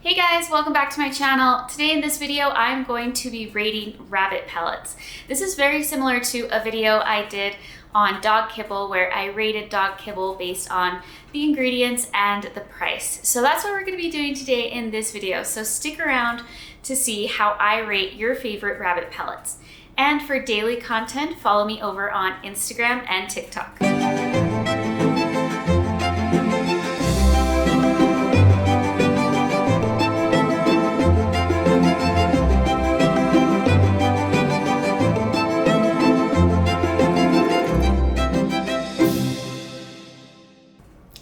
Hey guys, welcome back to my channel. Today in this video, I'm going to be rating rabbit pellets. This is very similar to a video I did on dog kibble where I rated dog kibble based on the ingredients and the price. So that's what we're going to be doing today in this video. So stick around to see how I rate your favorite rabbit pellets. And for daily content, follow me over on Instagram and TikTok.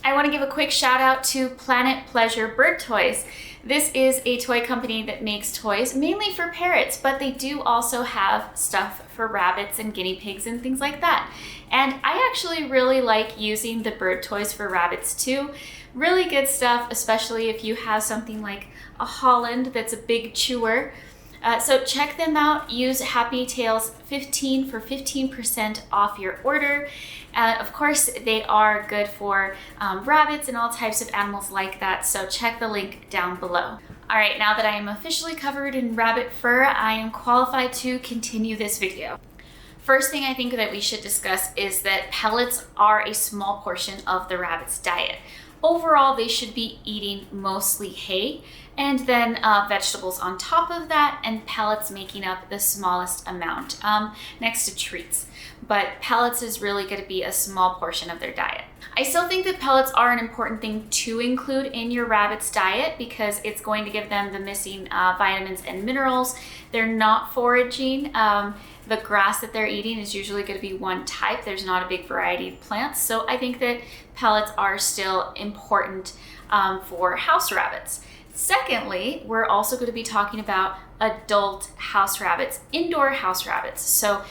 I want to give a quick shout out to Planet Pleasure Bird Toys. This is a toy company that makes toys mainly for parrots, but they do also have stuff for rabbits and guinea pigs and things like that. And I actually really like using the bird toys for rabbits too. Really good stuff, especially if you have something like a Holland that's a big chewer. So check them out. Use Happy Tails 15 for 15% off your order. Of course, they are good for rabbits and all types of animals like that. So check the link down below. All right, now that I am officially covered in rabbit fur, I am qualified to continue this video. First thing I think that we should discuss is that pellets are a small portion of the rabbit's diet. Overall, they should be eating mostly hay and then vegetables on top of that, and pellets making up the smallest amount next to treats. But pellets is really going to be a small portion of their diet. I still think that pellets are an important thing to include in your rabbit's diet because it's going to give them the missing vitamins and minerals. They're not foraging. The grass that they're eating is usually going to be one type. There's not a big variety of plants. So I think that pellets are still important for house rabbits. Secondly, we're also going to be talking about adult house rabbits, indoor house rabbits. So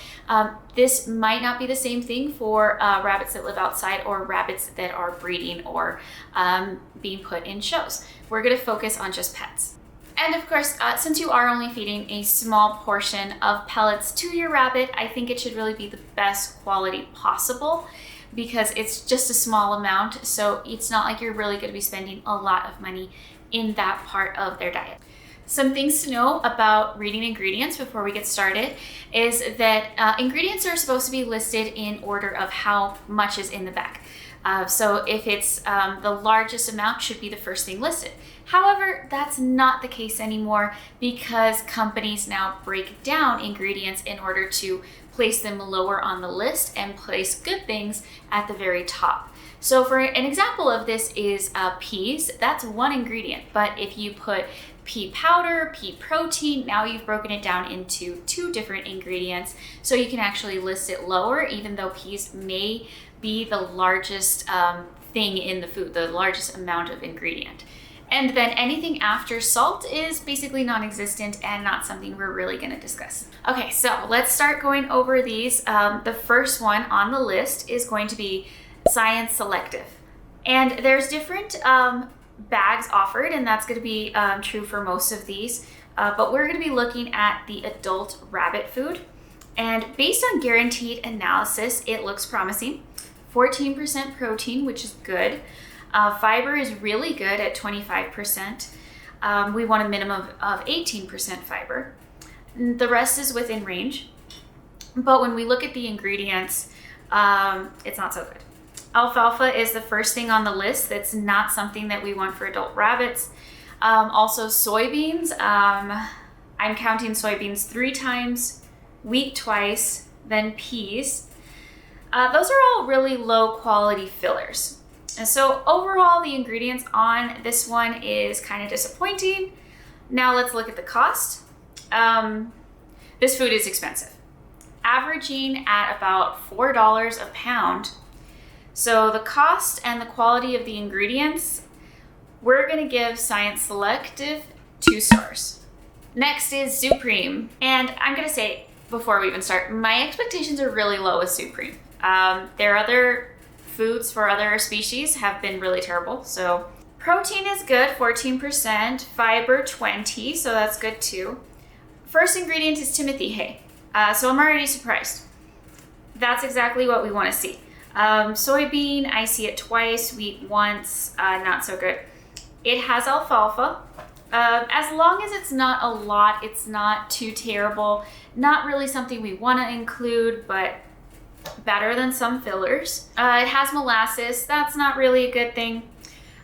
this might not be the same thing for rabbits that live outside or rabbits that are breeding or being put in shows. We're going to focus on just pets. And of course, since you are only feeding a small portion of pellets to your rabbit, I think it should really be the best quality possible because it's just a small amount. So it's not like you're really going to be spending a lot of money in that part of their diet. Some things to know about reading ingredients before we get started is that ingredients are supposed to be listed in order of how much is in the bag. So if it's the largest amount should be the first thing listed. However, that's not the case anymore because companies now break down ingredients in order to place them lower on the list and place good things at the very top. So for an example of this is peas. That's one ingredient, but if you put pea powder, pea protein, now you've broken it down into two different ingredients. So you can actually list it lower, even though peas may be the largest thing in the food, the largest amount of ingredient. And then anything after salt is basically non-existent and not something we're really going to discuss. Okay, so let's start going over these. The first one on the list is going to be Science Selective. And there's different bags offered, and that's going to be true for most of these. But we're going to be looking at the adult rabbit food. And based on guaranteed analysis, it looks promising. 14% protein, which is good. Fiber is really good at 25%. We want a minimum of 18% fiber. The rest is within range. But when we look at the ingredients, it's not so good. Alfalfa is the first thing on the list. That's not something that we want for adult rabbits. Also soybeans. I'm counting soybeans 3 times, wheat twice, then peas. Those are all really low quality fillers. And so overall, the ingredients on this one is kind of disappointing. Now let's look at the cost. This food is expensive, averaging at about $4 a pound. So the cost and the quality of the ingredients, we're gonna give Science Selective 2 stars. Next is Supreme. And I'm gonna say, before we even start, my expectations are really low with Supreme. Their other foods for other species have been really terrible. So protein is good, 14%, fiber 20, so that's good too. First ingredient is Timothy hay. So I'm already surprised. That's exactly what we wanna see. Soybean, I see it twice, wheat once, not so good. It has alfalfa, As long as it's not a lot, it's not too terrible. Not really something we want to include, but better than some fillers. It has molasses. That's not really a good thing.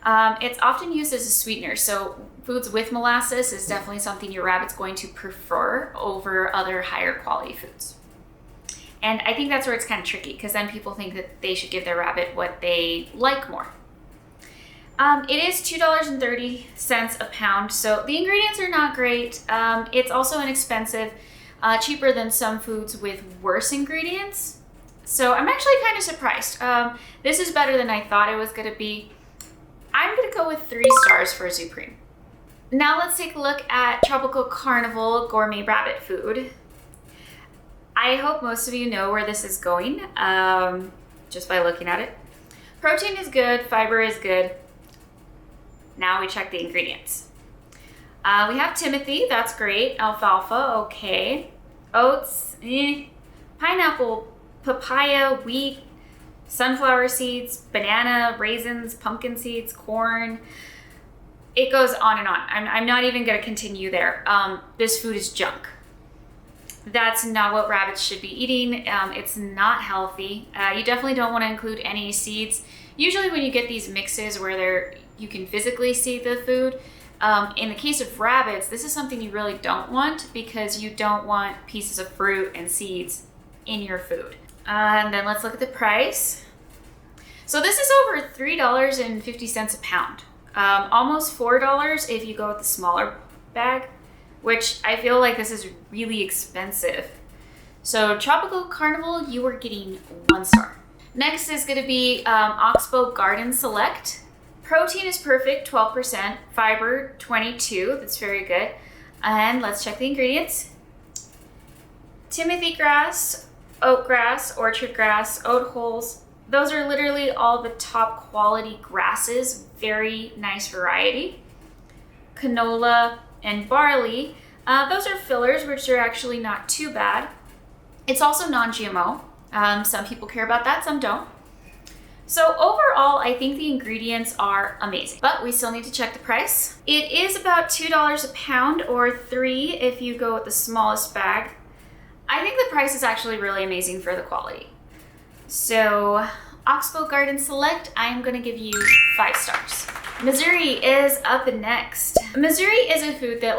It's often used as a sweetener, so foods with molasses is definitely something your rabbit's going to prefer over other higher quality foods. And I think that's where it's kind of tricky, because then people think that they should give their rabbit what they like more. It is $2.30 a pound, so the ingredients are not great. It's also inexpensive, cheaper than some foods with worse ingredients. So I'm actually kind of surprised. This is better than I thought it was going to be. I'm going to go with 3 stars for Supreme. Now let's take a look at Tropical Carnival gourmet rabbit food. I hope most of you know where this is going, just by looking at it. Protein is good, fiber is good. Now we check the ingredients. We have Timothy, that's great. Alfalfa, okay. Oats, pineapple, papaya, wheat, sunflower seeds, banana, raisins, pumpkin seeds, corn. It goes on and on. I'm not even going to continue there. This food is junk. That's not what rabbits should be eating. It's not healthy. You definitely don't want to include any seeds. Usually when you get these mixes where you can physically see the food, in the case of rabbits, this is something you really don't want, because you don't want pieces of fruit and seeds in your food. And then let's look at the price. So this is over $3.50 a pound. Almost $4 if you go with the smaller bag, which I feel like this is really expensive. So Tropical Carnival, you are getting 1 star. Next is going to be Oxbow Garden Select. Protein is perfect, 12%. Fiber, 22. That's very good. And let's check the ingredients. Timothy grass, oat grass, orchard grass, oat hulls. Those are literally all the top quality grasses. Very nice variety. Canola and barley. Those are fillers, which are actually not too bad. It's also non-GMO. Some people care about that, some don't. So overall, I think the ingredients are amazing, but we still need to check the price. It is about $2 a pound, or $3 if you go with the smallest bag. I think the price is actually really amazing for the quality. So Oxbow Garden Select, I'm gonna give you 5 stars. Mazuri is up next. Mazuri is a food that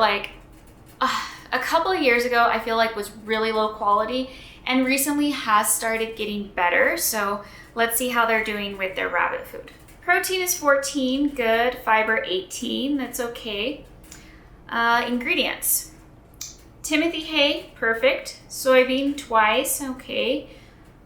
a couple of years ago, I feel like was really low quality, and recently has started getting better. So let's see how they're doing with their rabbit food. Protein is 14, good. Fiber 18, that's okay. Ingredients. Timothy hay, perfect. Soybean twice, okay.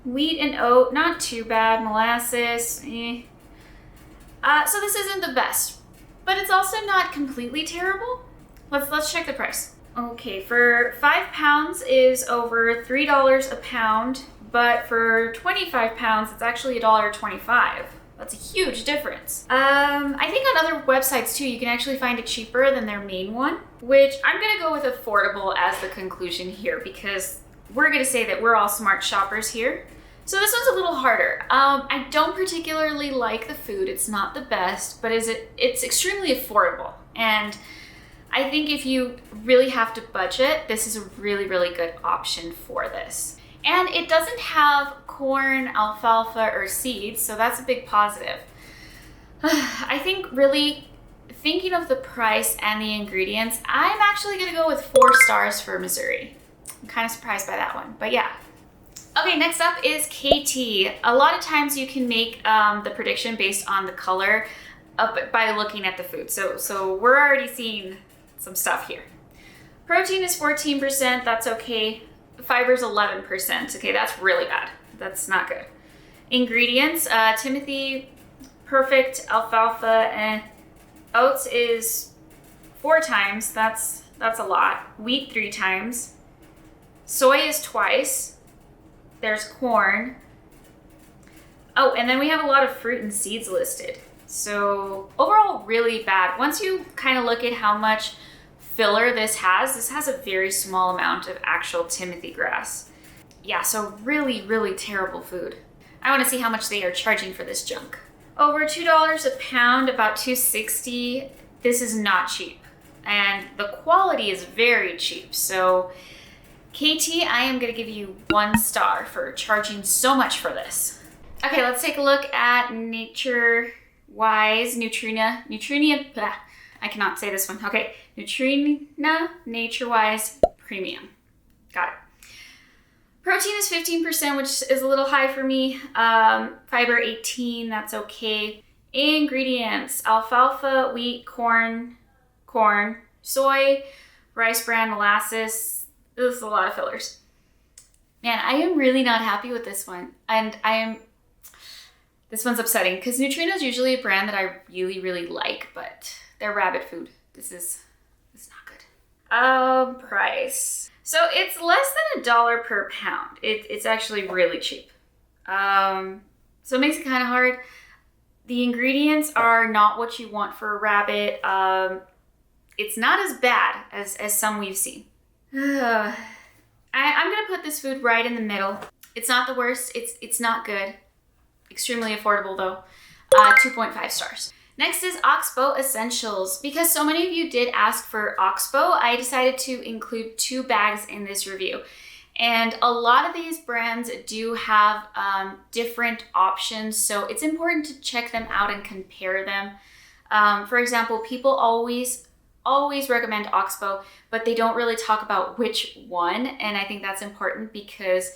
Wheat and oat, not too bad. Molasses, so this isn't the best, but it's also not completely terrible. Let's check the price. Okay, for 5 pounds is over $3 a pound, but for 25 pounds, it's actually $1.25. That's a huge difference. I think on other websites too, you can actually find it cheaper than their main one, which I'm gonna go with affordable as the conclusion here, because we're gonna say that we're all smart shoppers here. So this one's a little harder. I don't particularly like the food. It's not the best, but it's extremely affordable. And I think if you really have to budget, this is a really, really good option for this. And it doesn't have corn, alfalfa, or seeds, so that's a big positive. I think really thinking of the price and the ingredients, I'm actually gonna go with 4 stars for Mazuri. I'm kind of surprised by that one, but yeah. Okay, next up is Kaytee. A lot of times you can make the prediction based on the color by looking at the food. So we're already seeing some stuff here. Protein is 14%, that's okay. Fiber's 11%, okay, that's really bad. That's not good. Ingredients, Timothy, perfect. Alfalfa, Oats is 4 times, that's a lot. Wheat 3 times. Soy is twice. There's corn. Oh, and then we have a lot of fruit and seeds listed. So overall, really bad. Once you kind of look at how much filler this has a very small amount of actual Timothy grass. Yeah, so really, really terrible food. I want to see how much they are charging for this junk. Over $2 a pound, about $2.60. This is not cheap. and the quality is very cheap. So Kaytee, I am gonna give you 1 star for charging so much for this. Okay, let's take a look at Nature-Wise Neutrogena, blah, I cannot say this one. Okay, Neutrogena Nature-Wise Premium. Got it. Protein is 15%, which is a little high for me. Fiber 18, that's okay. Ingredients: alfalfa, wheat, corn, soy, rice bran, molasses. This is a lot of fillers. Man, I am really not happy with this one. And this one's upsetting because Neutrogena is usually a brand that I really, really like, but they're rabbit food. This is not good. Price. So it's less than $1 per pound. It's actually really cheap. So it makes it kind of hard. The ingredients are not what you want for a rabbit. It's not as bad as some we've seen. I'm gonna put this food right in the middle. It's not the worst. It's not good. Extremely affordable though. 2.5 stars. Next is Oxbow Essentials. Because so many of you did ask for Oxbow, I decided to include 2 bags in this review. And a lot of these brands do have different options, so it's important to check them out and compare them. For example, people always recommend Oxbow, but they don't really talk about which one, and I think that's important because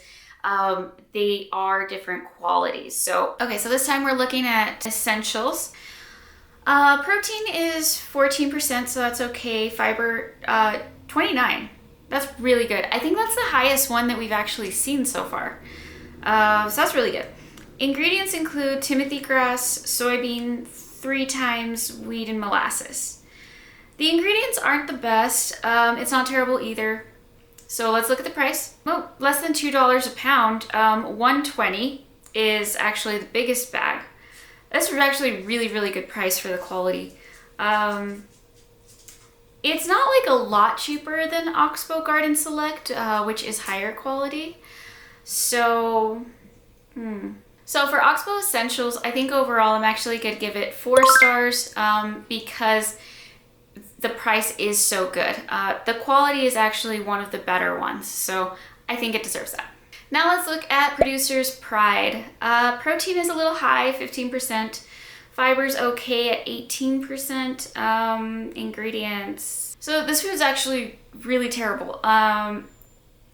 they are different qualities. So, okay, so this time we're looking at Essentials. Protein is 14%, so that's okay. Fiber, 29. That's really good. I think that's the highest one that we've actually seen so far. So that's really good. Ingredients include timothy grass, soybean, 3 times wheat, and molasses. The ingredients aren't the best. It's not terrible either. So let's look at the price. Oh, less than $2 a pound. $1.20 is actually the biggest bag. This is actually a really, really good price for the quality. It's not like a lot cheaper than Oxbow Garden Select, which is higher quality. So for Oxbow Essentials, I think overall I'm actually going to give it 4 stars because the price is so good. The quality is actually one of the better ones, so I think it deserves that. Now let's look at Producer's Pride. Protein is a little high, 15%. Fiber's okay at 18%. Ingredients. So this food is actually really terrible.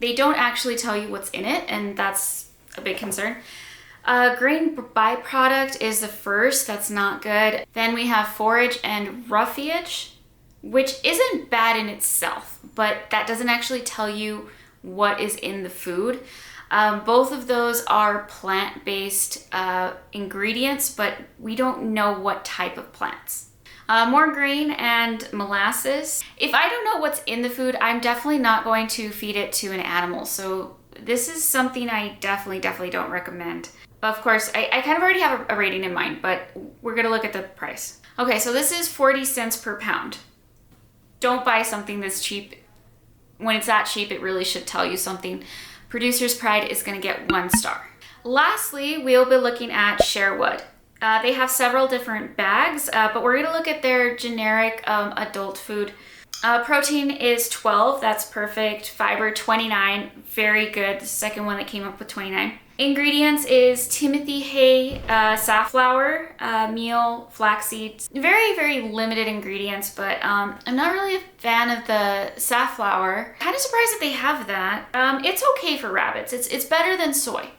They don't actually tell you what's in it, and that's a big concern. Grain byproduct is the first. That's not good. Then we have forage and roughage, which isn't bad in itself, but that doesn't actually tell you what is in the food. Both of those are plant-based ingredients, but we don't know what type of plants. More grain and molasses. If I don't know what's in the food, I'm definitely not going to feed it to an animal. So this is something I definitely don't recommend. But of course, I kind of already have a rating in mind, but we're gonna look at the price. Okay, so this is 40 cents per pound. Don't buy something that's cheap. When it's that cheap, it really should tell you something. Producer's Pride is gonna get 1 star. Lastly, we'll be looking at Sherwood. They have several different bags, but we're gonna look at their generic adult food. Protein is 12, that's perfect. Fiber 29, very good. The second one that came up with 29. Ingredients is timothy hay, safflower, meal, flax seeds. Very limited ingredients, but I'm not really a fan of the safflower. Kind of surprised that they have that. It's okay for rabbits. It's better than soy.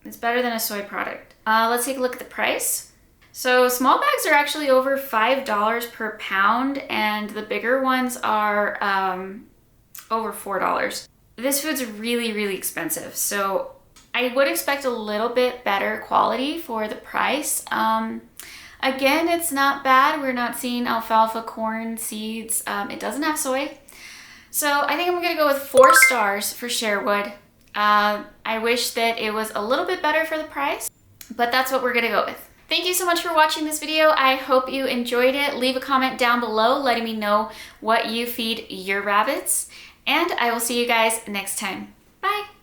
It's better than a soy product. Let's take a look at the price. So small bags are actually over $5 per pound, and the bigger ones are over $4. This food's really expensive, so I would expect a little bit better quality for the price. Again, it's not bad. We're not seeing alfalfa, corn, seeds. It doesn't have soy. So I think I'm gonna go with 4 stars for Sherwood. I wish that it was a little bit better for the price, but that's what we're gonna go with. Thank you so much for watching this video. I hope you enjoyed it. Leave a comment down below letting me know what you feed your rabbits, and I will see you guys next time. Bye.